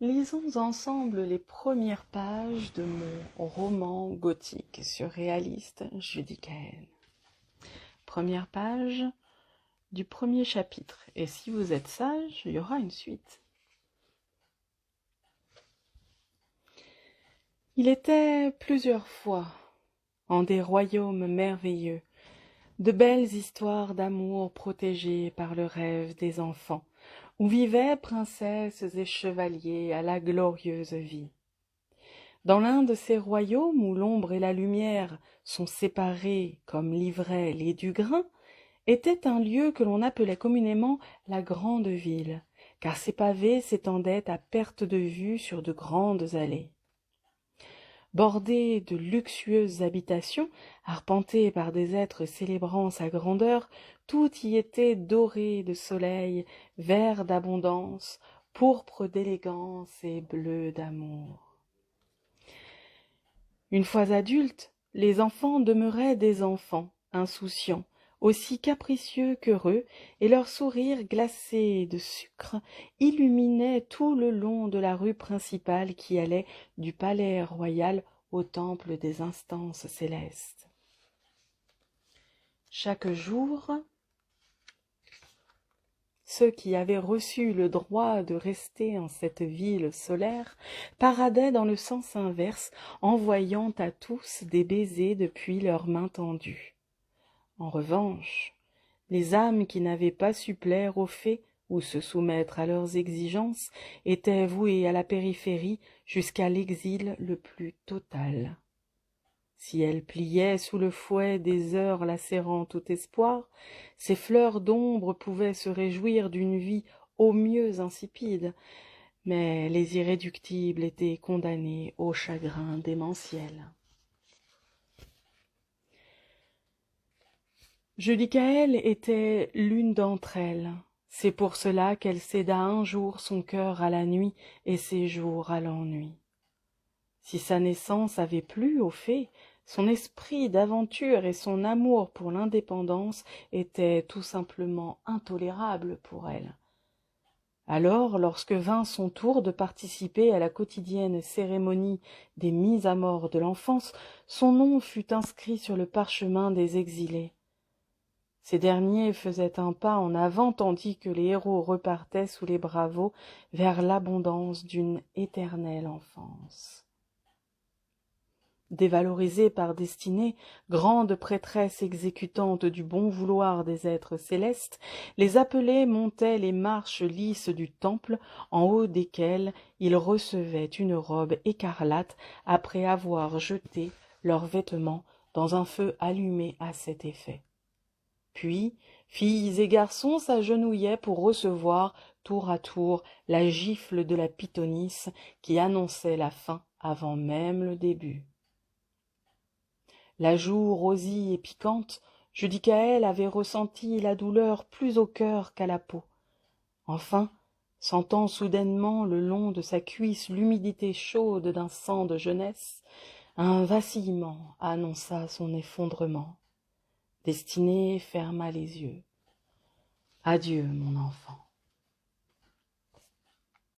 Lisons ensemble les premières pages de mon roman gothique surréaliste Judicaël. Première page du premier chapitre. Et si vous êtes sage, il y aura une suite. Il était plusieurs fois, en des royaumes merveilleux, de belles histoires d'amour protégées par le rêve des enfants, où vivaient princesses et chevaliers à la glorieuse vie. Dans l'un de ces royaumes où l'ombre et la lumière sont séparées comme l'ivrelle et du grain, était un lieu que l'on appelait communément la grande ville, car ses pavés s'étendaient à perte de vue sur de grandes allées. Bordée de luxueuses habitations, arpentées par des êtres célébrant sa grandeur, tout y était doré de soleil, vert d'abondance, pourpre d'élégance et bleu d'amour. Une fois adultes, les enfants demeuraient des enfants, insouciants, aussi capricieux qu'heureux, et leur sourire glacé de sucre illuminait tout le long de la rue principale qui allait du palais royal au temple des instances célestes. Chaque jour, ceux qui avaient reçu le droit de rester en cette ville solaire paradaient dans le sens inverse, envoyant à tous des baisers depuis leurs mains tendues. En revanche, les âmes qui n'avaient pas su plaire aux fées ou se soumettre à leurs exigences étaient vouées à la périphérie jusqu'à l'exil le plus total. Si elles pliaient sous le fouet des heures lacérant tout espoir, ces fleurs d'ombre pouvaient se réjouir d'une vie au mieux insipide, mais les irréductibles étaient condamnés au chagrin démentiel. Judicaël était l'une d'entre elles. C'est pour cela qu'elle céda un jour son cœur à la nuit et ses jours à l'ennui. Si sa naissance avait plu aux fées, son esprit d'aventure et son amour pour l'indépendance étaient tout simplement intolérables pour elle. Alors, lorsque vint son tour de participer à la quotidienne cérémonie des mises à mort de l'enfance, son nom fut inscrit sur le parchemin des exilés. Ces derniers faisaient un pas en avant tandis que les héros repartaient sous les bravos vers l'abondance d'une éternelle enfance. Dévalorisée par destinée, grande prêtresse exécutante du bon vouloir des êtres célestes, les appelés montaient les marches lisses du temple, en haut desquelles ils recevaient une robe écarlate après avoir jeté leurs vêtements dans un feu allumé à cet effet. Puis, filles et garçons s'agenouillaient pour recevoir, tour à tour, la gifle de la pythonisse qui annonçait la fin avant même le début. La joue rosie et piquante, Judicaël avait ressenti la douleur plus au cœur qu'à la peau. Enfin, sentant soudainement le long de sa cuisse l'humidité chaude d'un sang de jeunesse, un vacillement annonça son effondrement. Destinée ferma les yeux. « Adieu, mon enfant. »